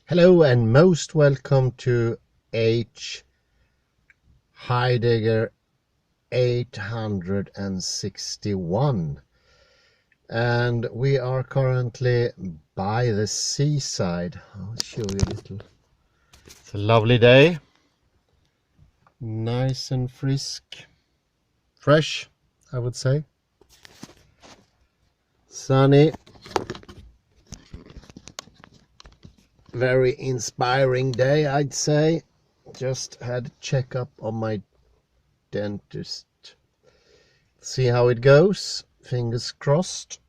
Hello and most welcome to Heidegger 861. And we are currently by the seaside. I'll show you a little. It's a lovely day. Nice and fresh, I would say. Sunny. Very inspiring day, I'd say. Just had a checkup on my dentist. See how it goes. Fingers crossed.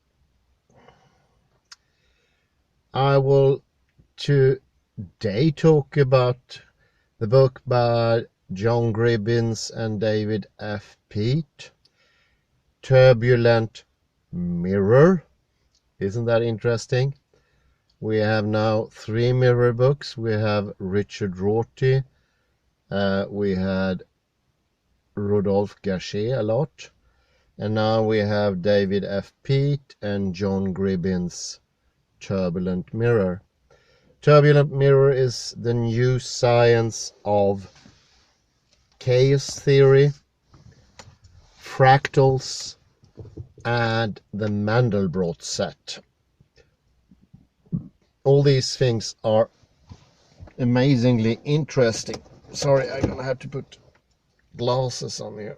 I will today talk about the book by John Gribbins and David F. Peat, Turbulent Mirror. Isn't that interesting? We have now 3 mirror books. We have Richard Rorty, we had Rodolphe Gachet a lot, and now we have David F. Peat and John Gribbins' Turbulent Mirror. Turbulent Mirror is the new science of chaos theory, fractals, and the Mandelbrot set. All these things are amazingly interesting. Sorry, I'm gonna have to put glasses on here.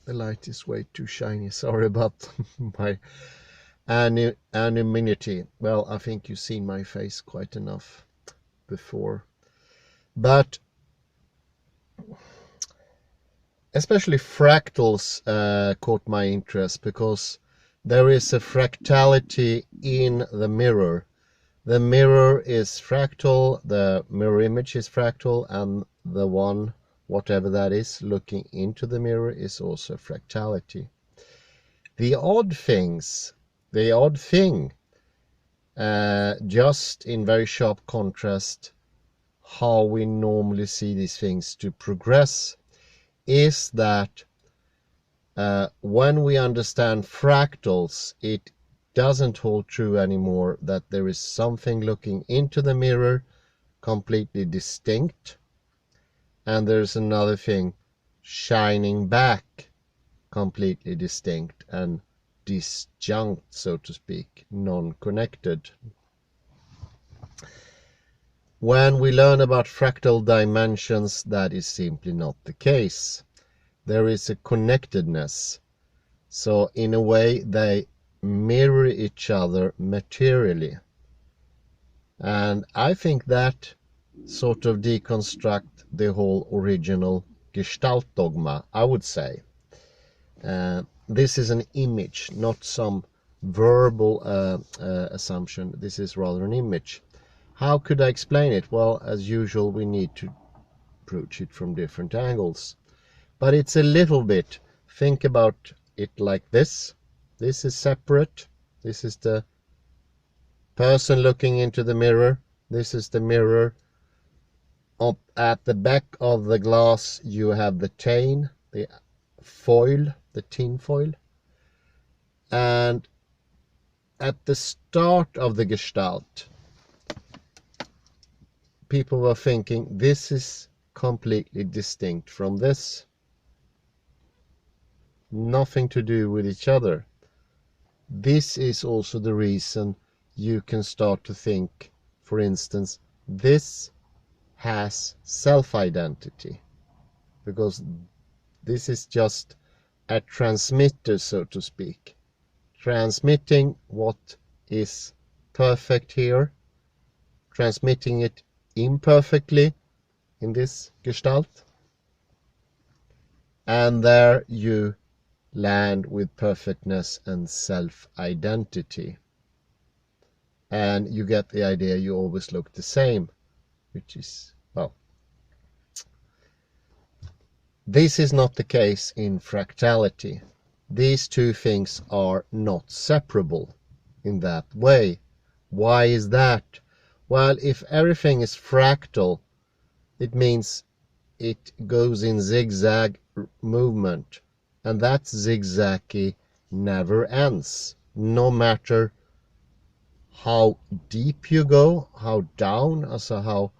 The light is way too shiny. Sorry about my anonymity. Well, I think you've seen my face quite enough before. But especially fractals caught my interest because there is a fractality in the mirror. The mirror is fractal, the mirror image is fractal, and the one, whatever that is, looking into the mirror is also fractality. The odd thing, just in very sharp contrast how we normally see these things to progress, is that when we understand fractals, it doesn't hold true anymore that there is something looking into the mirror completely distinct, and there's another thing shining back completely distinct and disjunct, so to speak, non-connected. When we learn about fractal dimensions, that is simply not the case. There is a connectedness. So in a way they mirror each other materially. And I think that sort of deconstruct the whole original Gestalt dogma, I would say. This is an image, not some verbal assumption. This is rather an image. How could I explain it? Well, as usual, we need to approach it from different angles. But it's a little bit, think about it like this. This is separate. This is the person looking into the mirror. This is the mirror. Up at the back of the glass you have the tin, the foil, the tin foil. And at the start of the Gestalt, people were thinking this is completely distinct from this. Nothing to do with each other. This is also the reason you can start to think, for instance, this has self-identity, because this is just a transmitter, so to speak, transmitting what is perfect here, transmitting it imperfectly in this Gestalt, and there you land with perfectness and self-identity, and you get the idea you always look the same, which is, well, this is not the case in fractality. These two things are not separable in that way. Why is that? Well, if everything is fractal, it means it goes in zigzag movement, and that zigzaggy never ends, no matter how deep you go, how down, also how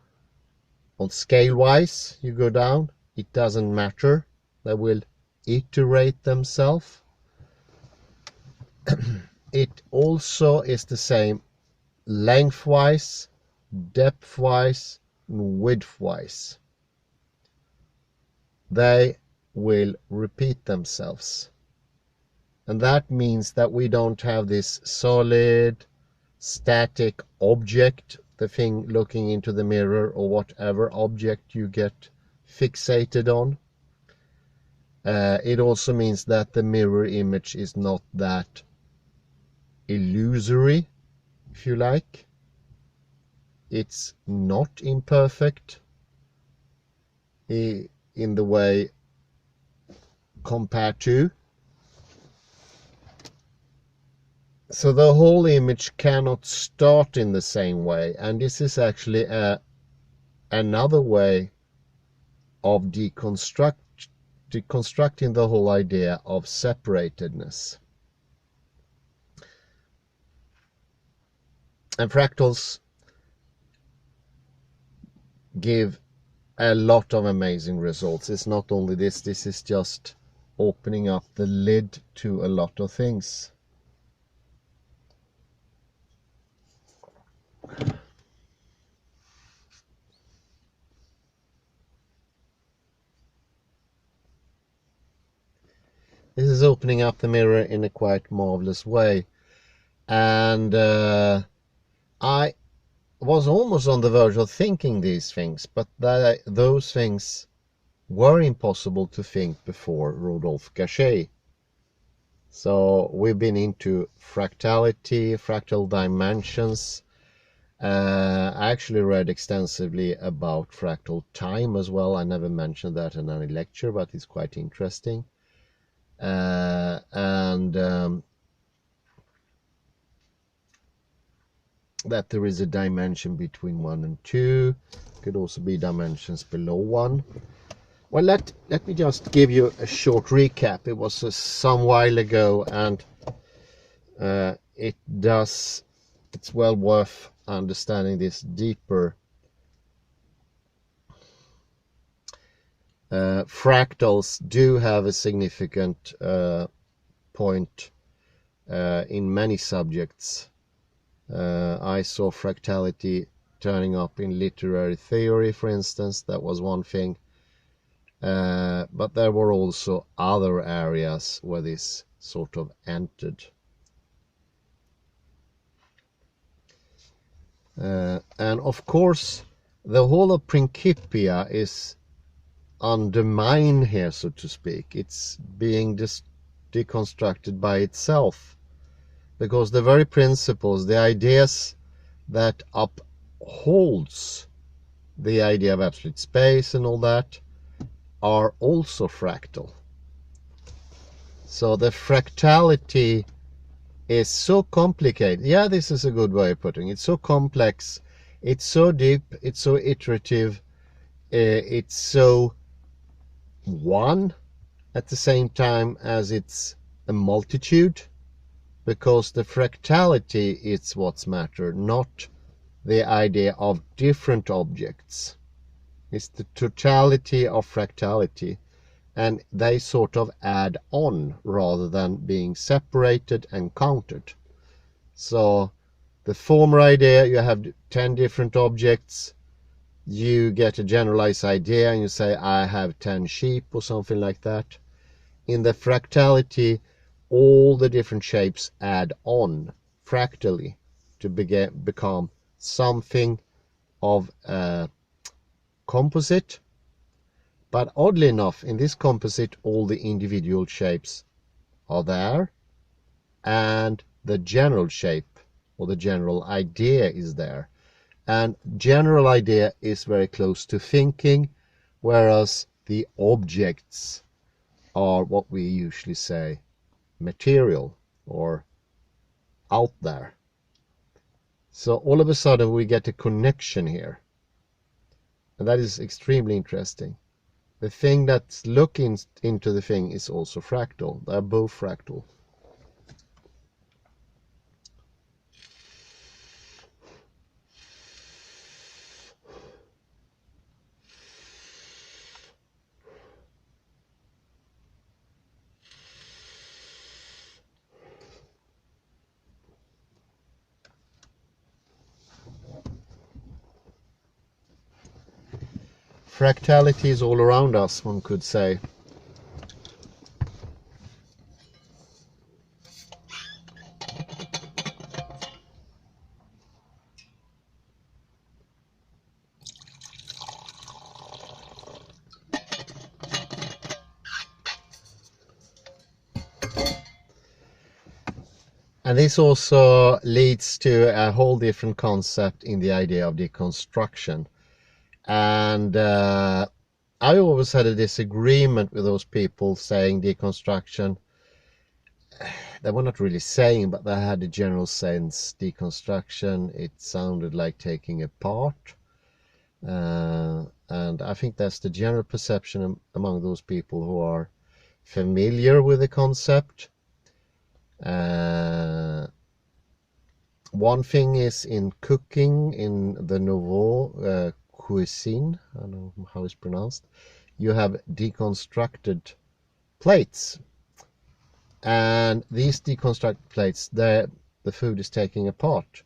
on scale wise you go down, it doesn't matter. They will iterate themselves. It also is the same lengthwise, depthwise, and widthwise. They will repeat themselves. And that means that we don't have this solid, static object, the thing looking into the mirror or whatever object you get fixated on. It also means that the mirror image is not that illusory, if you like. It's not imperfect in the way compared to. So the whole image cannot start in the same way, and this is actually another way of deconstructing the whole idea of separatedness. And fractals give a lot of amazing results. It's not only this is just opening up the lid to a lot of things. This is opening up the mirror in a quite marvelous way. And I was almost on the verge of thinking these things, but those things were impossible to think before Rodolphe Gachet. So we've been into fractality, fractal dimensions. I actually read extensively about fractal time as well. I never mentioned that in any lecture, but it's quite interesting. That there is a dimension between 1 and 2. Could also be dimensions below 1. Well, let me just give you a short recap. It was some while ago, and it's well worth understanding this deeper. Fractals do have a significant point in many subjects. I saw fractality turning up in literary theory, for instance. That was one thing. But there were also other areas where this sort of entered. And of course, the whole of Principia is undermined here, so to speak. It's being deconstructed by itself, because the very principles, the ideas that upholds the idea of absolute space and all that, are also fractal. So the fractality is so complicated. Yeah, this is a good way of putting it. It's so complex, it's so deep, it's so iterative, it's so one at the same time as it's a multitude, because the fractality is what's matter, not the idea of different objects. It's the totality of fractality, and they sort of add on rather than being separated and counted. So the former idea, you have 10 different objects, you get a generalized idea and you say I have 10 sheep or something like that. In the fractality, all the different shapes add on fractally to become something of a composite. But oddly enough, in this composite, all the individual shapes are there, and the general shape or the general idea is there. And general idea is very close to thinking, whereas the objects are what we usually say material or out there. So all of a sudden we get a connection here, and that is extremely interesting. The thing that's looking into the thing is also fractal. They're both fractal. fractality is all around us, one could say. And this also leads to a whole different concept in the idea of deconstruction. And I always had a disagreement with those people saying deconstruction. They were not really saying, but they had a general sense. Deconstruction, it sounded like taking apart. And I think that's the general perception among those people who are familiar with the concept. One thing is in cooking, in the nouveau cuisine, I don't know how it's pronounced, you have deconstructed plates. And these deconstructed plates, the food is taking apart.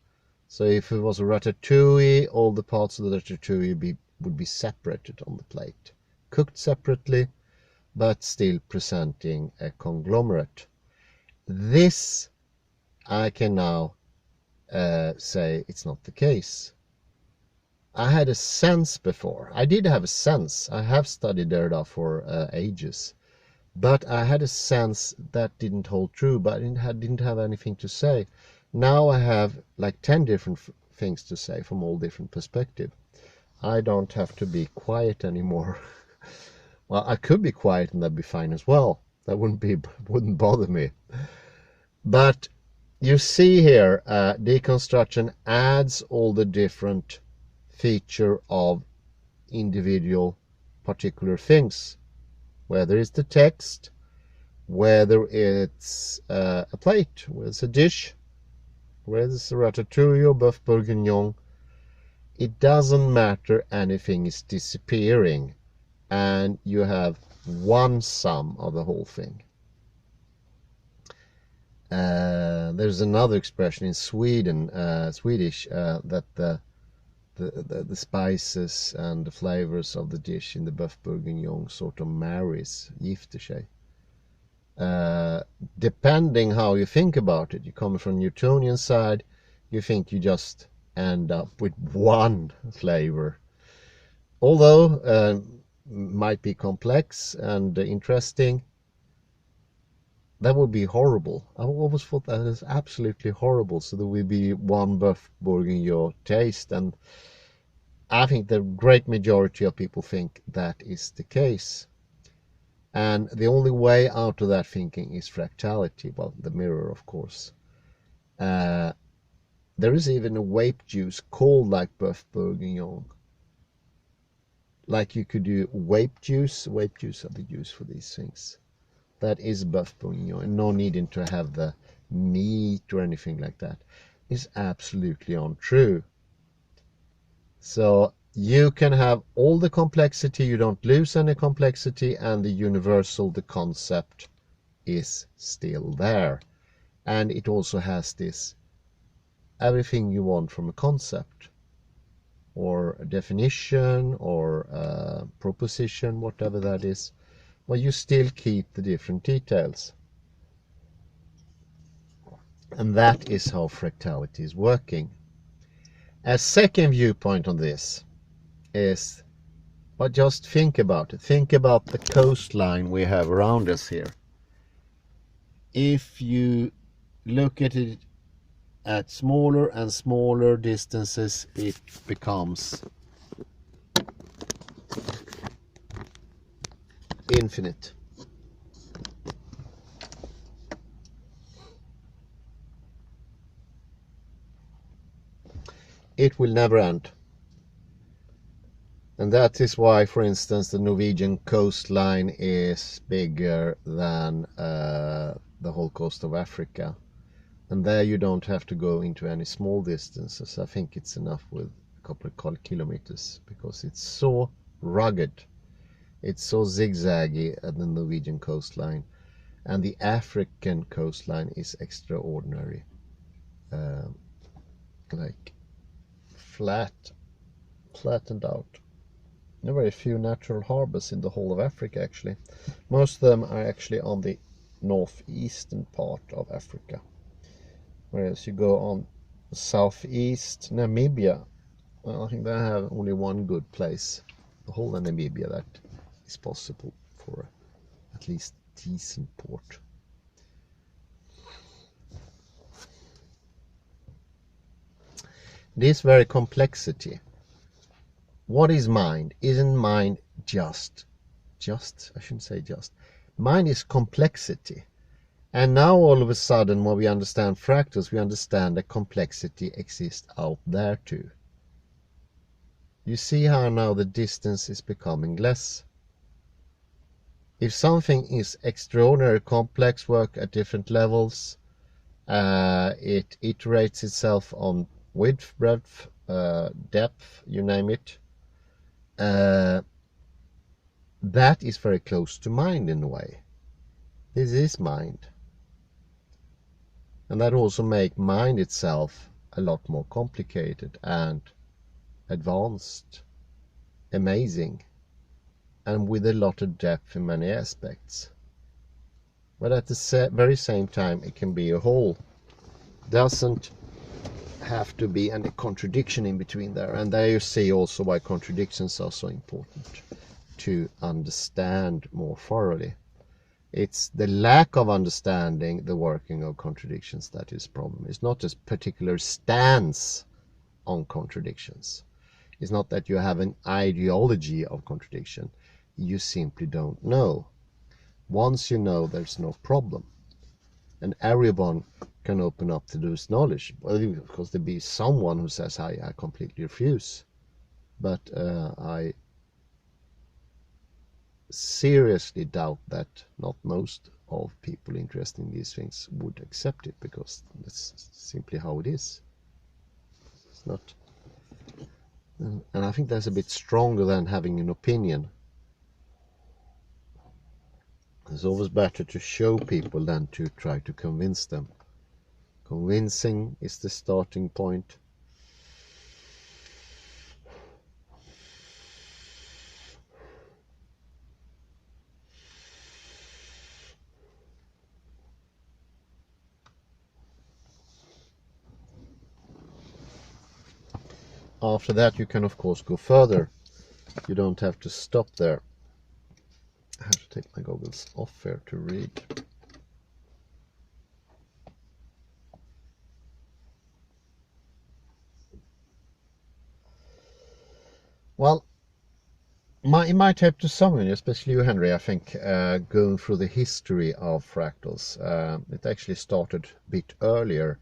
So if it was a ratatouille, all the parts of the ratatouille would be separated on the plate, cooked separately, but still presenting a conglomerate. This, I can now say it's not the case. I had a sense before. I did have a sense. I have studied Derrida for ages. But I had a sense that didn't hold true, but I didn't have anything to say. Now I have like 10 different things to say from all different perspectives. I don't have to be quiet anymore. Well, I could be quiet and that'd be fine as well. That wouldn't bother me. But you see here, deconstruction adds all the different feature of individual particular things. Whether it's the text, whether it's a plate, whether it's a dish, whether it's a ratatouille or boeuf bourguignon, it doesn't matter, anything is disappearing and you have one sum of the whole thing. There's another expression in Swedish, that the spices and the flavors of the dish in the boeuf bourguignon sort of marries, gifter sig. Depending how you think about it, you come from Newtonian side, you think you just end up with one flavor. Although might be complex and interesting, that would be horrible. I always thought that is absolutely horrible. So there will be one boeuf bourguignon taste, and I think the great majority of people think that is the case. And the only way out of that thinking is fractality. Well, the mirror, of course. There is even a vape juice called like boeuf bourguignon. Like you could do vape juice. Vape juice are the juice for these things. That is boeuf bourguignon, and no needing to have the meat or anything like that. Is absolutely untrue. So you can have all the complexity, you don't lose any complexity, and the universal, the concept, is still there. And it also has this, everything you want from a concept, or a definition, or a proposition, whatever that is. Well, you still keep the different details. And that is how fractality is working. A second viewpoint on this is, but just think about it. Think about the coastline we have around us here. If you look at it at smaller and smaller distances, it becomes infinite. It will never end. And that is why, for instance, the Norwegian coastline is bigger than the whole coast of Africa. And there you don't have to go into any small distances. I think it's enough with a couple of kilometers, because it's so rugged. It's so zigzaggy at the Norwegian coastline. And the African coastline is extraordinary. Like flattened out. There are very few natural harbors in the whole of Africa, actually. Most of them are actually on the northeastern part of Africa. Whereas you go on southeast Namibia, well, I think they have only one good place, the whole of Namibia, that is possible for at least decent port. This very complexity. What is mind? Isn't mind just, I shouldn't say just. Mind is complexity. And now all of a sudden when we understand fractals, we understand that complexity exists out there too. You see how now the distance is becoming less. If something is extraordinarily complex, work at different levels, it iterates itself on width, breadth, depth, you name it. That is very close to mind in a way. This is mind. And that also makes mind itself a lot more complicated and advanced, amazing, and with a lot of depth in many aspects. But at the very same time, it can be a whole. Doesn't have to be any contradiction in between there. And there you see also why contradictions are so important to understand more thoroughly. It's the lack of understanding the working of contradictions that is the problem. It's not a particular stance on contradictions. It's not that you have an ideology of contradiction. You simply don't know. Once you know, there's no problem. And everyone can open up to this knowledge. Well, of course, there'll be someone who says, I completely refuse. But I seriously doubt that not most of people interested in these things would accept it, because that's simply how it is. It's not. And I think that's a bit stronger than having an opinion. It's always better to show people than to try to convince them. Convincing is the starting point. After that, you can of course go further. You don't have to stop there. I have to take my goggles off here to read. Well, it might help to someone, especially you, Henry, I think, going through the history of fractals. It actually started a bit earlier.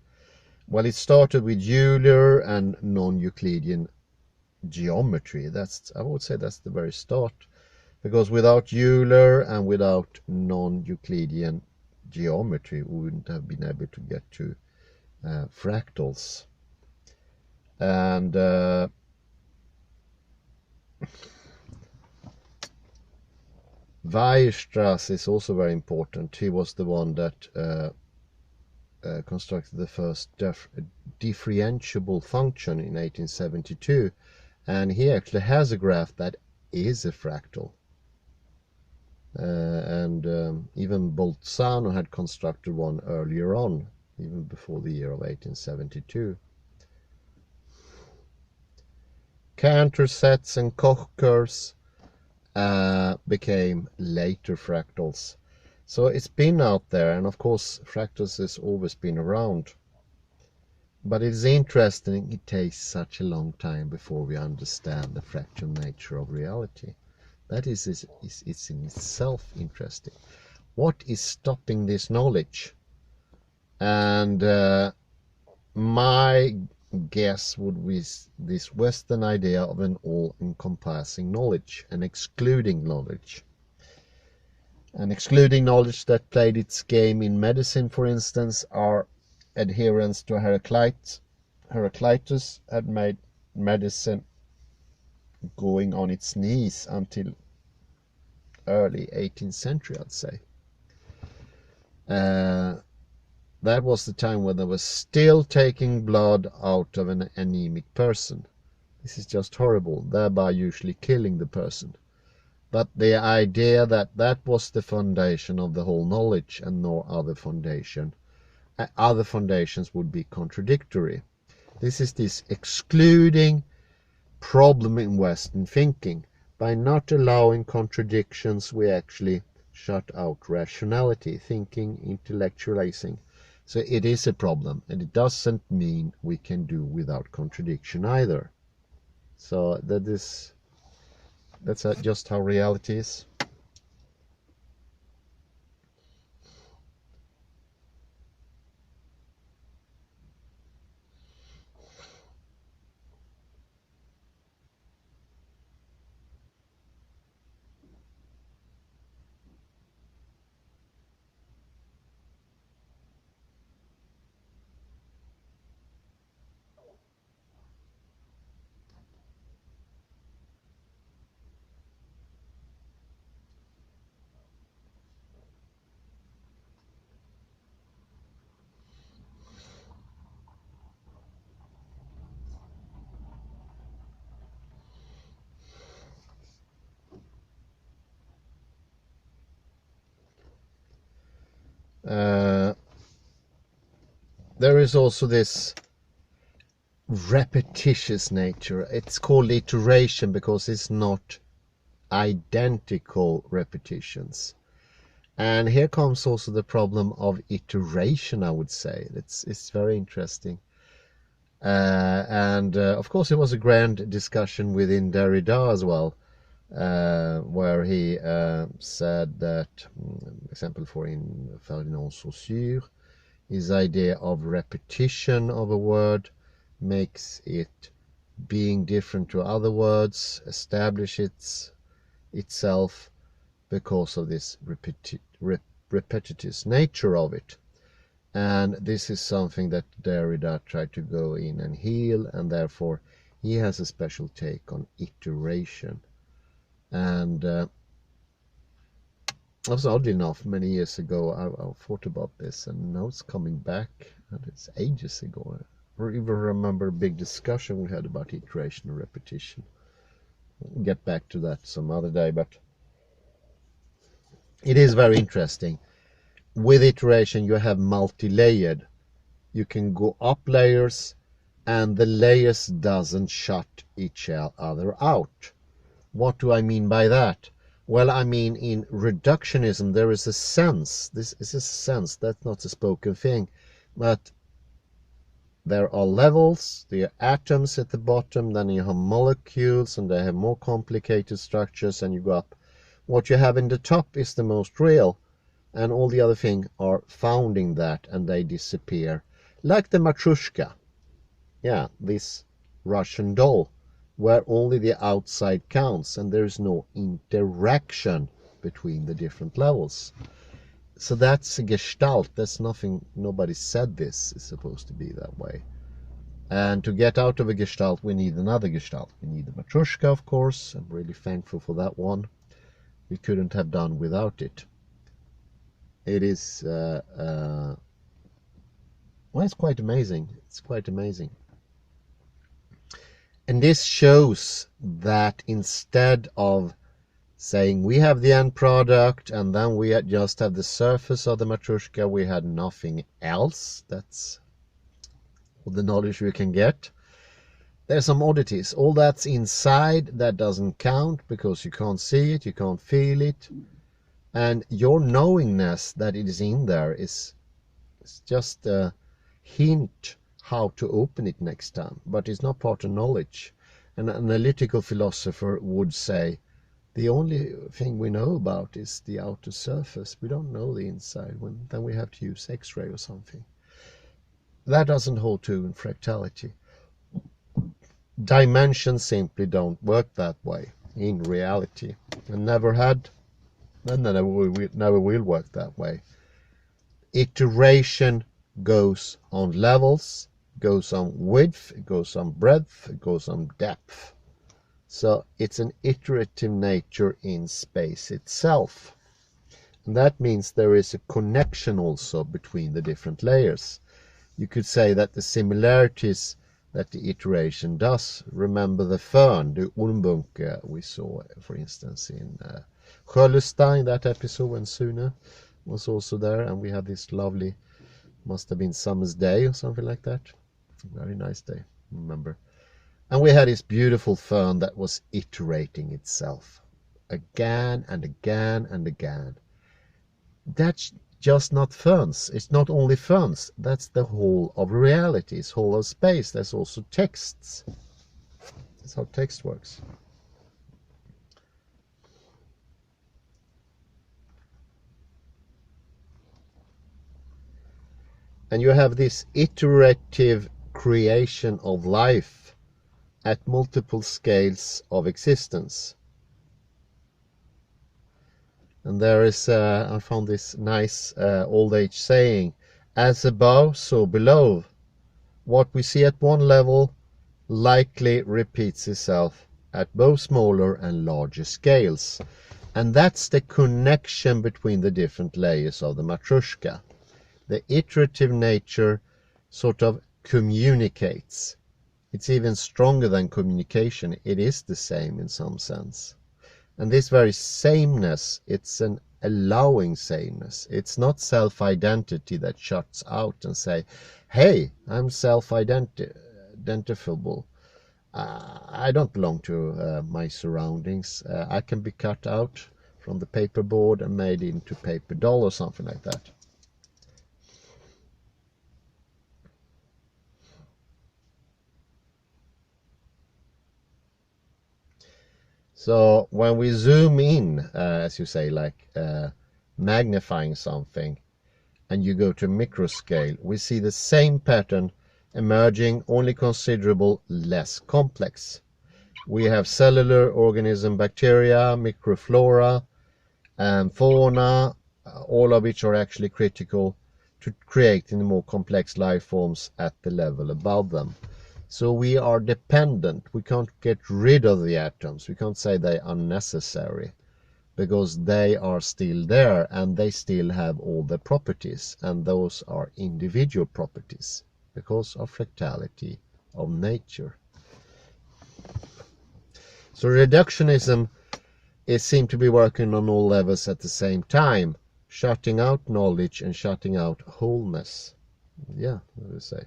Well, it started with Euler and non-Euclidean geometry. I would say that's the very start. Because without Euler and without non-Euclidean geometry, we wouldn't have been able to get to fractals. And Weierstrass is also very important. He was the one that constructed the first differentiable function in 1872. And he actually has a graph that is a fractal. Even Bolzano had constructed one earlier on, even before the year of 1872. Cantor sets and Koch curves became later fractals. So it's been out there, and of course fractals has always been around. But it is interesting, it takes such a long time before we understand the fractal nature of reality. That is it's in itself interesting. What is stopping this knowledge? And my guess would be this Western idea of an all-encompassing knowledge and excluding knowledge. And excluding knowledge that played its game in medicine, for instance, are adherents to Heraclitus. Heraclitus had made medicine going on its knees until early 18th century, I'd say. That was the time when they were still taking blood out of an anemic person. This is just horrible, thereby usually killing the person. But the idea that that was the foundation of the whole knowledge and no other foundation, other foundations would be contradictory. This is this excluding problem in Western thinking. By not allowing contradictions, we actually shut out rationality, thinking, intellectualizing. So it is a problem, and it doesn't mean we can do without contradiction either. So that's just how reality is. There is also this repetitious nature. It's called iteration because it's not identical repetitions. And here comes also the problem of iteration, I would say. It's very interesting. And of course it was a grand discussion within Derrida as well, where he said that, example for in Ferdinand Saussure, his idea of repetition of a word makes it, being different to other words, establish itself because of this repetitive nature of it. And this is something that Derrida tried to go in and heal, and therefore he has a special take on iteration. And also, oddly enough, many years ago I thought about this, and now it's coming back, and it's ages ago. I even remember a big discussion we had about iteration and repetition. We'll get back to that some other day, but it is very interesting. With iteration you have multi-layered. You can go up layers, and the layers doesn't shut each other out. What do I mean by that? Well, I mean, in reductionism there is a sense, this is a sense, that's not a spoken thing, but there are levels, there are atoms at the bottom, then you have molecules, and they have more complicated structures, and you go up. What you have in the top is the most real, and all the other things are founding that, and they disappear. Like the Matryoshka, yeah, this Russian doll, where only the outside counts, and there is no interaction between the different levels. So that's a gestalt. That's nothing, nobody said this is supposed to be that way. And to get out of a gestalt, we need another gestalt. We need the Matryoshka, of course. I'm really thankful for that one. We couldn't have done without it. It is, well, it's quite amazing. It's quite amazing. And this shows that instead of saying we have the end product and then we just have the surface of the Matryoshka, we had nothing else. That's all the knowledge we can get. There's some oddities. All that's inside, that doesn't count because you can't see it, you can't feel it. And your knowingness that it is in there is just a hint how to open it next time, but it's not part of knowledge. An analytical philosopher would say the only thing we know about is the outer surface. We don't know the inside. Then we have to use X-ray or something. That doesn't hold true in fractality. Dimensions simply don't work that way in reality, and never had, and never will work that way. Iteration goes on levels, goes on width, it goes on breadth, it goes on depth. So it's an iterative nature in space itself. And that means there is a connection also between the different layers. You could say that the similarities that the iteration does. Remember the fern, the ormbunke we saw, for instance, in Sjölusta in that episode when Sune was also there, and we had this lovely, must have been summer's day or something like that. Very nice day, remember. And we had this beautiful fern that was iterating itself again and again and again. That's just not ferns. It's not only ferns. That's the whole of reality. It's whole of space. There's also texts. That's how text works. And you have this iterative creation of life at multiple scales of existence. And there is, I found this nice old age saying, as above, so below. What we see at one level likely repeats itself at both smaller and larger scales. And that's the connection between the different layers of the matryoshka. The iterative nature sort of communicates. It's even stronger than communication. It is the same in some sense. And this very sameness, it's an allowing sameness. It's not self-identity that shuts out and say, hey, I'm self-identifiable. I don't belong to my surroundings. I can be cut out from the paperboard and made into paper doll or something like that. So when we zoom in, as you say, like magnifying something, and you go to micro scale, we see the same pattern emerging, only considerable less complex. We have cellular organism, bacteria, microflora, and fauna, all of which are actually critical to creating the more complex life forms at the level above them. So we are dependent. We can't get rid of the atoms. We can't say they're unnecessary, because they are still there and they still have all the properties, and those are individual properties because of fractality of nature. So reductionism seems to be working on all levels at the same time, shutting out knowledge and shutting out wholeness. Yeah, what do you say?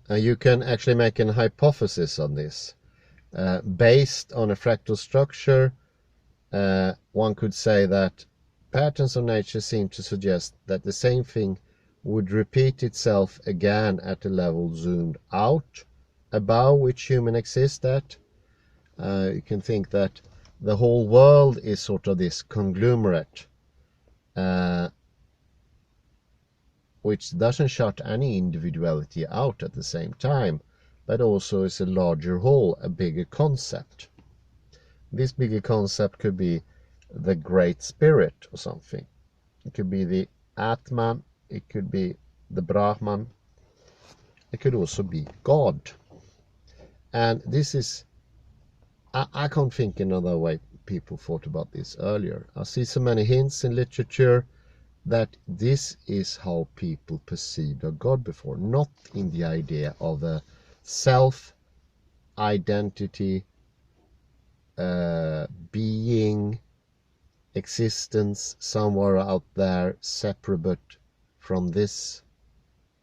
You can actually make an hypothesis on this. Based on a fractal structure, one could say that patterns of nature seem to suggest that the same thing would repeat itself again at a level zoomed out, above which human exists at. You can think that the whole world is sort of this conglomerate, which doesn't shut any individuality out at the same time, but also is a larger whole, a bigger concept. This bigger concept could be the Great Spirit or something. It could be the Atman, it could be the Brahman, it could also be God. And this is, I can't think another way people thought about this earlier. I see so many hints in literature that this is how people perceived a God before, not in the idea of a self-identity, being, existence somewhere out there, separate from this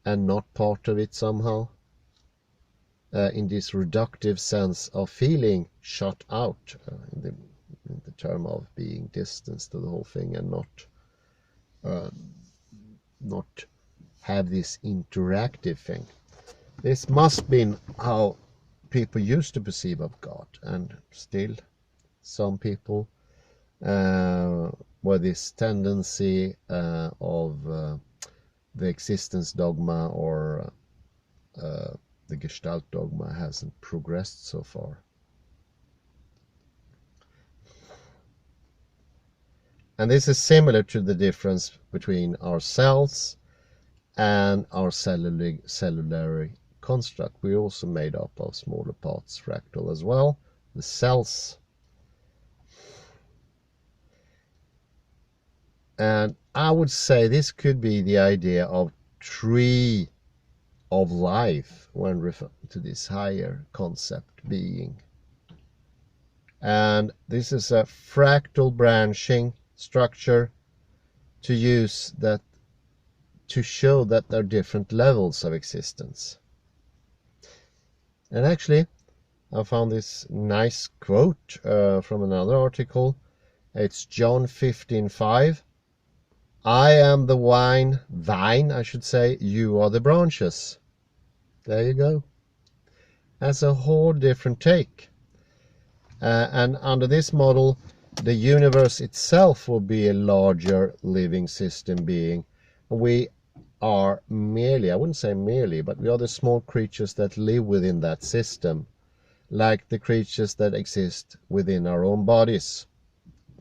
and not part of it somehow, in this reductive sense of feeling shut out, in the term of being distanced to the whole thing and not have this interactive thing. This must have been how people used to perceive of God, and still some people where this tendency of the existence dogma or the Gestalt dogma hasn't progressed so far. And this is similar to the difference between our cells and our cellular construct. We're also made up of smaller parts, fractal as well. The cells. And I would say this could be the idea of tree of life when referring to this higher concept being. And this is a fractal branching structure to use that to show that there are different levels of existence. And actually, I found this nice quote from another article. It's John 15:5. I am the vine, I should say, you are the branches. There you go. That's a whole different take. And under this model, the universe itself will be a larger living system being. We are merely, I wouldn't say merely, but we are the small creatures that live within that system, like the creatures that exist within our own bodies.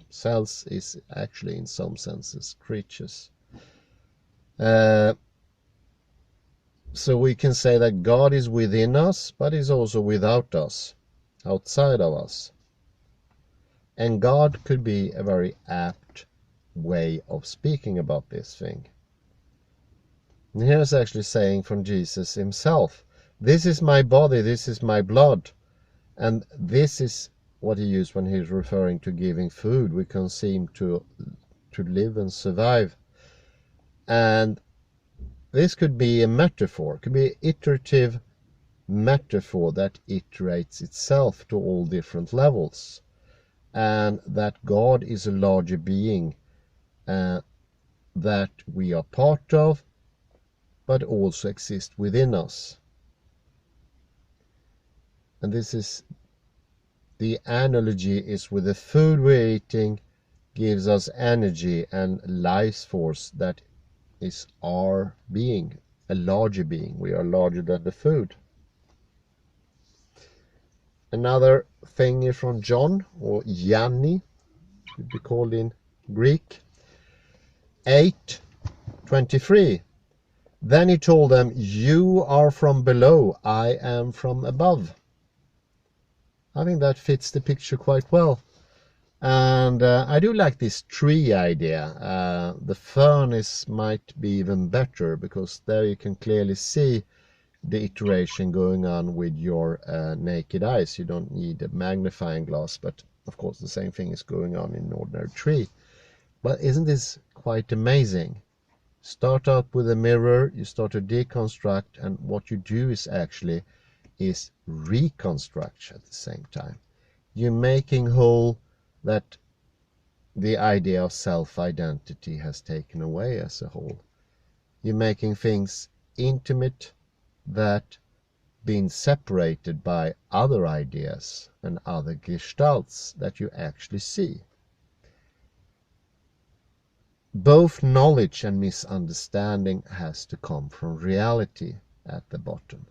Cells is actually in some senses creatures. So we can say that God is within us, but is also without us, outside of us. And God could be a very apt way of speaking about this thing. And here's actually saying from Jesus himself, this is my body, this is my blood. And this is what he used when he's referring to giving food. We can seem to live and survive. And this could be a metaphor, it could be an iterative metaphor that iterates itself to all different levels. And that God is a larger being that we are part of, but also exist within us. And this is the analogy is with the food we're eating gives us energy and life force that is our being, a larger being. We are larger than the food. Another thing is from John, or Yanni, should be called in Greek. 8:23. Then he told them, you are from below, I am from above. I think that fits the picture quite well. And I do like this tree idea. The furnace might be even better, because there you can clearly see the iteration going on with your naked eyes. You don't need a magnifying glass, but of course the same thing is going on in an ordinary tree. But isn't this quite amazing? Start out with a mirror, you start to deconstruct, and what you do is actually reconstruct at the same time. You're making whole that the idea of self-identity has taken away as a whole. You're making things intimate that been separated by other ideas and other gestalts that you actually see. Both knowledge and misunderstanding has to come from reality at the bottom.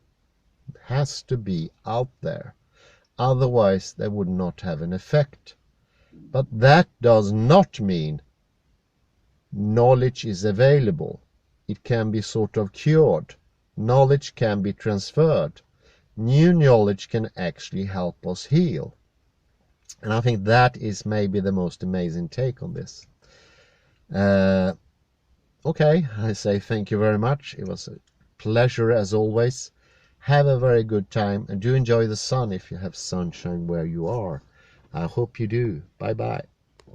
It has to be out there. Otherwise, they would not have an effect. But that does not mean knowledge is available. It can be sort of cured. Knowledge can be transferred. New knowledge can actually help us heal. And I think that is maybe the most amazing take on this. Okay, I say thank you very much. It was a pleasure as always. Have a very good time, and do enjoy the sun if you have sunshine where you are. I hope you do. Bye bye.